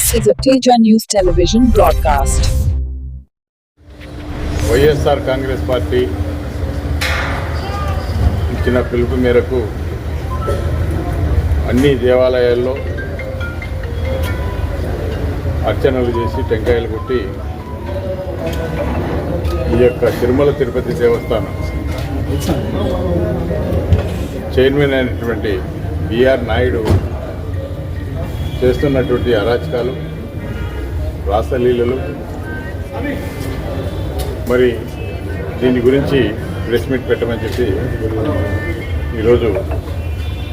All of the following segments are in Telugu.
This is a Teja News television broadcast. YSR Congress party ఇచ్చిన పిలుపు మేరకు అన్ని దేవాలయాల్లో అర్చనలు చేసి టెంకాయలు కొట్టి ఈ యొక్క తిరుమల తిరుపతి దేవస్థానం చైర్మన్ అయినటువంటి బిఆర్ నాయుడు చేస్తున్నటువంటి అరాచకాలు, రాసలీలలు, మరి దీని గురించి ప్రెస్ మీట్ పెట్టమని చెప్పి ఈరోజు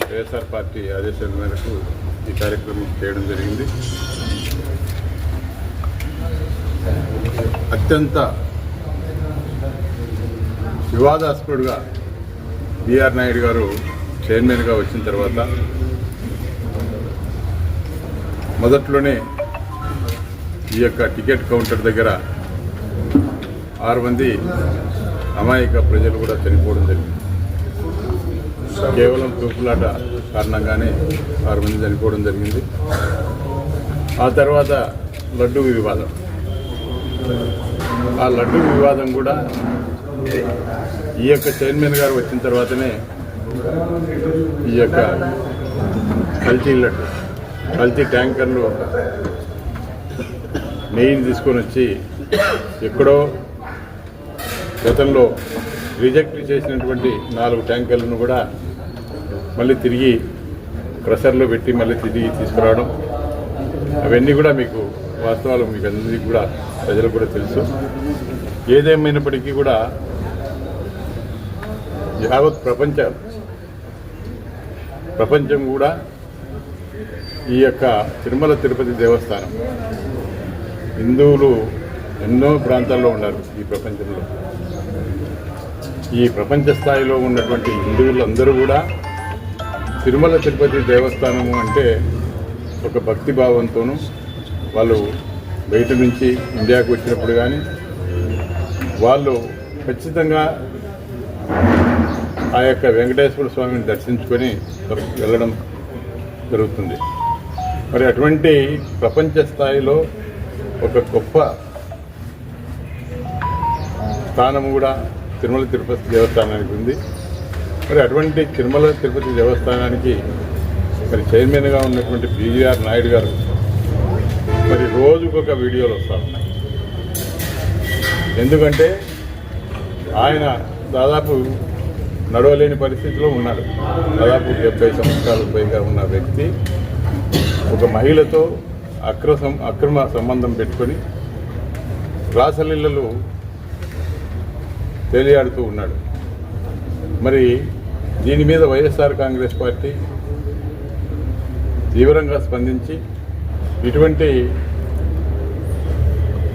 వైఎస్ఆర్ పార్టీ ఆదేశాల మేరకు ఈ కార్యక్రమం చేయడం జరిగింది. అత్యంత వివాదాస్పదుడుగా బిఆర్ నాయుడు గారు చైర్మన్గా వచ్చిన తర్వాత మొదట్లోనే ఈ యొక్క టికెట్ కౌంటర్ దగ్గర 6 మంది అమాయక ప్రజలు కూడా చనిపోవడం జరిగింది. కేవలం తూపులాట కారణంగానే 6 మంది చనిపోవడం జరిగింది. ఆ తర్వాత లడ్డూ వివాదం, ఆ లడ్డూ వివాదం కూడా ఈ యొక్క చైర్మన్ గారు వచ్చిన తర్వాతనే ఈ యొక్క కల్తీ ట్యాంకర్లు నెయ్యిని తీసుకొని వచ్చి ఎక్కడో గతంలో రిజెక్ట్ చేసినటువంటి 4 ట్యాంకర్లను కూడా మళ్ళీ తిరిగి క్రషర్లో పెట్టి మళ్ళీ తిరిగి తీసుకురావడం, అవన్నీ కూడా మీకు వాస్తవాలు మీకు అందరికీ కూడా ప్రజలకు కూడా తెలుసు. ఏదేమైనప్పటికీ కూడా యావత్ ప్రపంచం కూడా ఈ యొక్క తిరుమల తిరుపతి దేవస్థానం, హిందువులు ఎన్నో ప్రాంతాల్లో ఉన్నారు ఈ ప్రపంచంలో. ఈ ప్రపంచ స్థాయిలో ఉన్నటువంటి హిందువులు అందరూ కూడా తిరుమల తిరుపతి దేవస్థానము అంటే ఒక భక్తి భావంతోనూ వాళ్ళు బయట నుంచి ఇండియాకు వచ్చినప్పుడు కానీ వాళ్ళు ఖచ్చితంగా ఆ యొక్క వెంకటేశ్వర స్వామిని దర్శించుకొని వెళ్ళడం జరుగుతుంది. మరి అటువంటి ప్రపంచ స్థాయిలో ఒక గొప్ప స్థానము కూడా తిరుమల తిరుపతి దేవస్థానానికి ఉంది. మరి అటువంటి తిరుమల తిరుపతి దేవస్థానానికి మరి చైర్మన్గా ఉన్నటువంటి బిఆర్ నాయుడు గారు మరి రోజుకొక వీడియోలు వస్తూ ఉన్నాయి. ఎందుకంటే ఆయన దాదాపు నడవలేని పరిస్థితిలో ఉన్నాడు. దాదాపు 70 సంవత్సరాలకు పైగా ఉన్న వ్యక్తి ఒక మహిళతో అక్రమ సంబంధం పెట్టుకొని రాసలీలలు తేలియాడుతూ ఉన్నాడు. మరి దీని మీద వైఎస్ఆర్ కాంగ్రెస్ పార్టీ తీవ్రంగా స్పందించి ఇటువంటి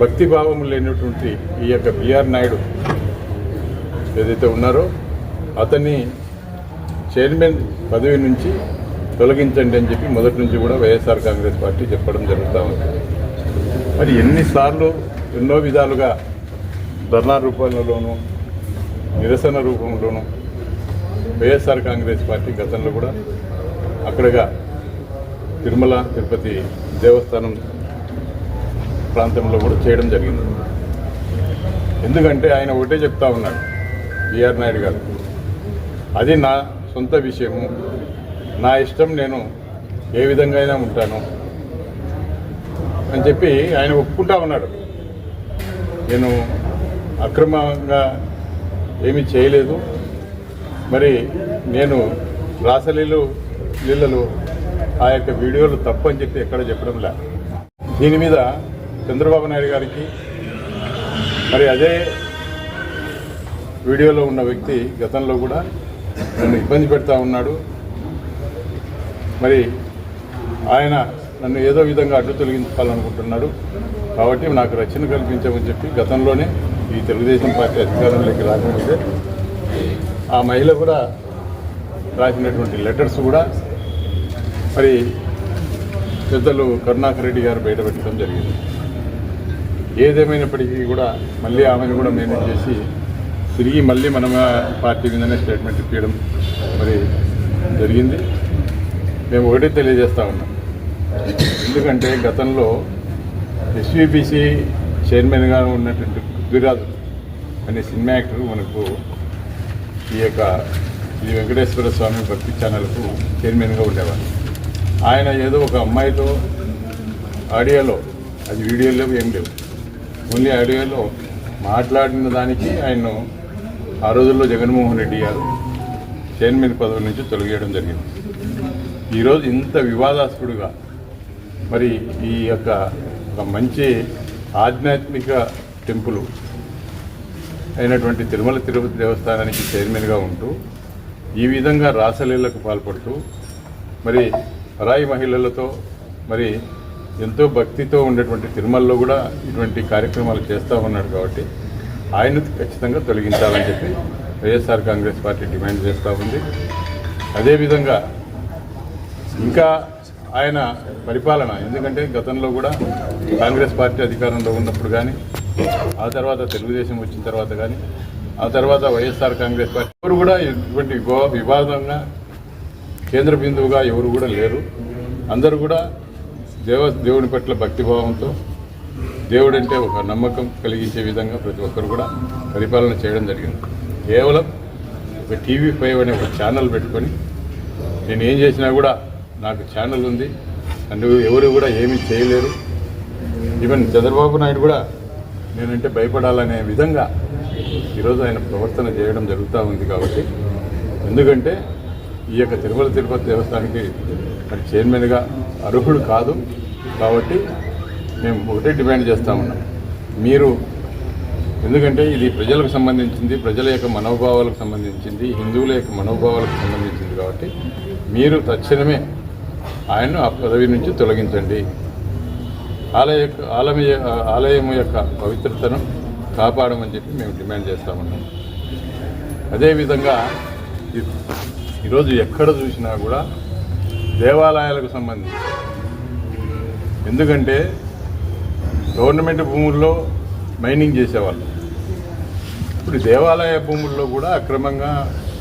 భక్తిభావం లేనటువంటి ఈ యొక్క బిఆర్ నాయుడు ఏదైతే ఉన్నారో అతన్ని చైర్మన్ పదవి నుంచి తొలగించండి అని చెప్పి మొదటి నుంచి కూడా వైఎస్ఆర్ కాంగ్రెస్ పార్టీ చెప్పడం జరుగుతూ ఉంది. మరి ఎన్నిసార్లు ఎన్నో విధాలుగా ధర్నా రూపంలోనూ నిరసన రూపంలోనూ వైఎస్ఆర్ కాంగ్రెస్ పార్టీ గతంలో కూడా అక్కడగా తిరుమల తిరుపతి దేవస్థానం ప్రాంతంలో కూడా చేయడం జరిగింది. ఎందుకంటే ఆయన ఒకటే చెప్తా ఉన్నాడు బిఆర్ నాయుడు గారు, అది నా సొంత విషయము, నా ఇష్టం, నేను ఏ విధంగా అయినా ఉంటాను అని చెప్పి ఆయన ఒప్పుకుంటా ఉన్నాడు. నేను అక్రమంగా ఏమీ చేయలేదు, మరి నేను రాసలీలలు ఆ యొక్క వీడియోలు తప్పు అని చెప్పి ఎక్కడ చెప్పడం లే. దీని మీద చంద్రబాబు నాయుడు గారికి మరి అదే వీడియోలో ఉన్న వ్యక్తి గతంలో కూడా నన్ను ఇబ్బంది పెడతా ఉన్నాడు, మరి ఆయన నన్ను ఏదో విధంగా అడ్డు తొలగించాలనుకుంటున్నాడు, కాబట్టి నాకు రక్షణ కల్పించమని చెప్పి గతంలోనే ఈ తెలుగుదేశం పార్టీ అధికారంలోకి రాకముందే ఆ మహిళ కూడా రాసినటువంటి లెటర్స్ కూడా మరి పెద్దలు కరుణాకర్ రెడ్డి గారు బయటపెట్టడం జరిగింది. ఏదేమైనప్పటికీ కూడా మళ్ళీ ఆమెను కూడా మేనేజ్ చేసి తిరిగి మళ్ళీ మన పార్టీ మీదనే స్టేట్మెంట్ ఇప్పించడం మరి జరిగింది. మేము ఒకటే తెలియజేస్తూ ఉన్నాం, ఎందుకంటే గతంలో ఎస్విబిసి చైర్మన్గా ఉన్నటువంటి పృథ్వీరాజు అనే సినిమా యాక్టర్ మనకు ఈ యొక్క శ్రీ వెంకటేశ్వర స్వామి భక్తి ఛానల్కు చైర్మన్గా ఉండేవారు. ఆయన ఏదో ఒక అమ్మాయితో ఆడియోలో, అది వీడియోలో ఏం లేవు, ఓన్లీ ఆడియోలో మాట్లాడిన దానికి ఆయన్ను ఆ రోజుల్లో జగన్మోహన్ రెడ్డి గారు చైర్మన్ పదవి నుంచి తొలగేయడం జరిగింది. ఈరోజు ఇంత వివాదాస్పదుగా మరి ఈ యొక్క ఒక మంచి ఆధ్యాత్మిక టెంపుల్ అయినటువంటి తిరుమల తిరుపతి దేవస్థానానికి చైర్మన్గా ఉంటూ ఈ విధంగా రాసలీలకు పాల్పడుతూ మరి పరాయి మహిళలతో మరి ఎంతో భక్తితో ఉండేటువంటి తిరుమలలో కూడా ఇటువంటి కార్యక్రమాలు చేస్తూ ఉన్నాడు. కాబట్టి ఆయన ఖచ్చితంగా తొలగించాలని చెప్పి వైఎస్ఆర్ కాంగ్రెస్ పార్టీ డిమాండ్ చేస్తూ ఉంది. అదేవిధంగా ఇంకా ఆయన పరిపాలన, ఎందుకంటే గతంలో కూడా కాంగ్రెస్ పార్టీ అధికారంలో ఉన్నప్పుడు కానీ, ఆ తర్వాత తెలుగుదేశం వచ్చిన తర్వాత కానీ, ఆ తర్వాత వైఎస్ఆర్ కాంగ్రెస్ పార్టీ ఎవరు కూడా ఇటువంటి వివాదంగా కేంద్ర బిందువుగా ఎవరు కూడా లేరు. అందరూ కూడా దేవుని పట్ల భక్తిభావంతో, దేవుడంటే ఒక నమ్మకం కలిగించే విధంగా ప్రతి ఒక్కరు కూడా పరిపాలన చేయడం జరిగింది. కేవలం ఒక TV5 అనే ఒక ఛానల్ పెట్టుకొని నేను ఏం చేసినా కూడా నాకు ఛానల్ ఉంది అండ్ ఎవరు కూడా ఏమీ చేయలేరు, ఈవెన్ చంద్రబాబు నాయుడు కూడా నేనంటే భయపడాలనే విధంగా ఈరోజు ఆయన ప్రవర్తన చేయడం జరుగుతూ ఉంది. కాబట్టి ఎందుకంటే ఈ యొక్క తిరుమల తిరుపతి దేవస్థానానికి మరి చైర్మన్గా అర్హుడు కాదు. కాబట్టి మేము ఒకటే డిమాండ్ చేస్తూ ఉన్నాం, మీరు ఎందుకంటే ఇది ప్రజలకు సంబంధించింది, ప్రజల యొక్క మనోభావాలకు సంబంధించింది, హిందువుల యొక్క మనోభావాలకు సంబంధించింది. కాబట్టి మీరు తక్షణమే ఆయన్ను ఆ పదవి నుంచి తొలగించండి, ఆలయం యొక్క పవిత్రతను కాపాడమని చెప్పి మేము డిమాండ్ చేస్తూ ఉన్నాం. అదేవిధంగా ఈరోజు ఎక్కడ చూసినా కూడా దేవాలయాలకు సంబంధించి, ఎందుకంటే గవర్నమెంట్ భూముల్లో మైనింగ్ చేసేవాళ్ళు ఇప్పుడు దేవాలయ భూముల్లో కూడా అక్రమంగా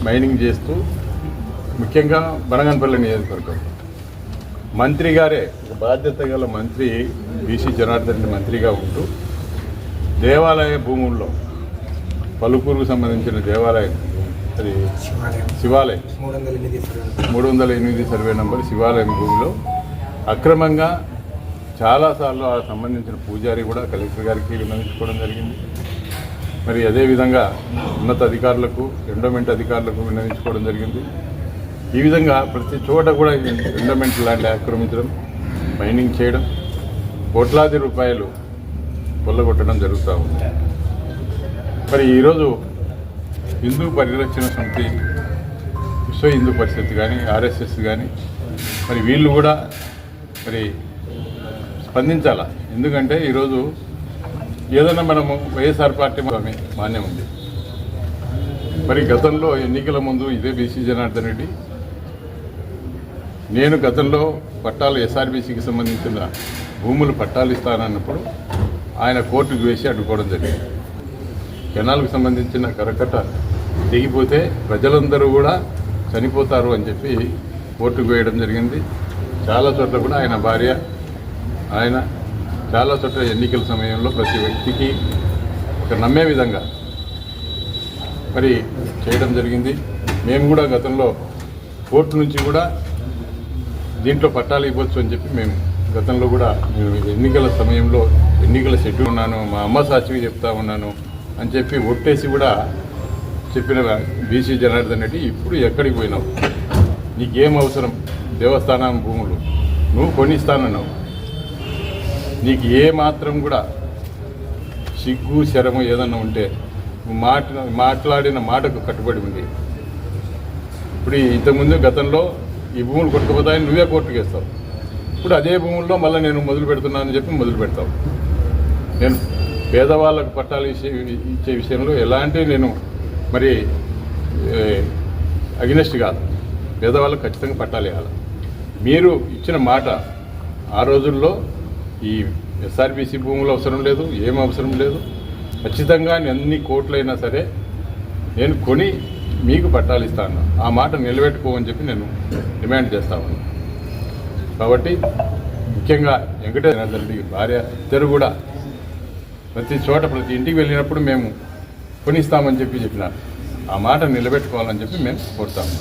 మైనింగ్ చేస్తూ, ముఖ్యంగా బనగానపల్లి నియోజకవర్గం మంత్రి గారే, ఒక బాధ్యత గల మంత్రి బీసీ జనార్దన్ రెడ్డి మంత్రిగా ఉంటూ దేవాలయ భూముల్లో పలుకూరుకు సంబంధించిన దేవాలయం, అది శివాలయం 308 సర్వే నంబర్ శివాలయం భూమిలో అక్రమంగా చాలాసార్లు ఆ సంబంధించిన పూజారి కూడా కలెక్టర్ గారికి విన్నవించుకోవడం జరిగింది. మరి అదేవిధంగా ఉన్నత అధికారులకు, ఎండోమెంట్ అధికారులకు విన్నవించుకోవడం జరిగింది. ఈ విధంగా ప్రతి చోట కూడా ఎండోమెంట్ ల్యాండ్ ఆక్రమించడం, మైనింగ్ చేయడం, కోట్లాది రూపాయలు కొల్లగొట్టడం జరుగుతూ ఉంది. మరి ఈరోజు హిందూ పరిరక్షణ సమితి, విశ్వ హిందూ పరిషత్ కానీ, RSS కానీ మరి వీళ్ళు కూడా మరి స్పందించాలా. ఎందుకంటే ఈరోజు ఏదైనా మనము వైఎస్ఆర్ పార్టీ మాన్యం ఉంది. మరి గతంలో ఎన్నికల ముందు ఇదే బీసీ జనార్దన్ రెడ్డి, నేను గతంలో పట్టాలు SRBCకి సంబంధించిన భూములు పట్టాలు ఇస్తానన్నప్పుడు ఆయన కోర్టుకు వేసి అడ్డుకోవడం జరిగింది. కెనాల్కు సంబంధించిన కరకట్ట తెగిపోతే ప్రజలందరూ కూడా చనిపోతారు అని చెప్పి కోర్టుకు వేయడం జరిగింది. చాలా చోట్ల కూడా ఆయన భార్య, ఆయన చాలా చోట్ల ఎన్నికల సమయంలో ప్రతి వ్యక్తికి ఒక నమ్మే విధంగా మరి చేయడం జరిగింది. మేము కూడా గతంలో కోర్టు నుంచి కూడా దీంట్లో పట్టాలు ఇవ్వచ్చు అని చెప్పి మేము గతంలో కూడా ఎన్నికల సమయంలో ఎన్నికల షెడ్యూల్ ఉన్నాను, మా అమ్మ సాక్షిగా చెప్తా ఉన్నాను అని చెప్పి ఒట్టేసి కూడా చెప్పిన బీసీ జనార్దన్ రెడ్డి, ఇప్పుడు ఎక్కడికి పోయినావు, నీకేం అవసరం, దేవస్థానం భూములు నువ్వు కొనిస్తానన్నావు, నీకు ఏ మాత్రం కూడా సిగ్గు శరము ఏదన్నా ఉంటే మాట్లాడిన మాటకు కట్టుబడి ఉంది. ఇప్పుడు ఇంతకుముందు గతంలో ఈ భూములు కొట్టుకుపోతాయని నువ్వే కోర్టుకు వేస్తావు, ఇప్పుడు అదే భూముల్లో మళ్ళీ నేను మొదలు పెడుతున్నానని చెప్పి మొదలు పెడతావు. నేను పేదవాళ్ళకు పట్టాలు ఇచ్చే విషయంలో ఎలాంటి నేను మరి అగెనెస్ట్ కాదు, పేదవాళ్ళకు ఖచ్చితంగా పట్టాలు ఇవ్వాలి. మీరు ఇచ్చిన మాట ఆ రోజుల్లో ఈ SRBC భూములు అవసరం లేదు, ఏం అవసరం లేదు, ఖచ్చితంగా ఎన్ని కోట్లైనా సరే నేను కొని మీకు పట్టాలు ఇస్తాను, ఆ మాట నిలబెట్టుకోమని చెప్పి నేను డిమాండ్ చేస్తాను. కాబట్టి ముఖ్యంగా వెంకటేశ్వర రెడ్డి భార్య ఇద్దరు కూడా ప్రతి చోట ప్రతి ఇంటికి వెళ్ళినప్పుడు మేము కొనిస్తామని చెప్పినారు. ఆ మాట నిలబెట్టుకోవాలని చెప్పి మేము కోరుతాము.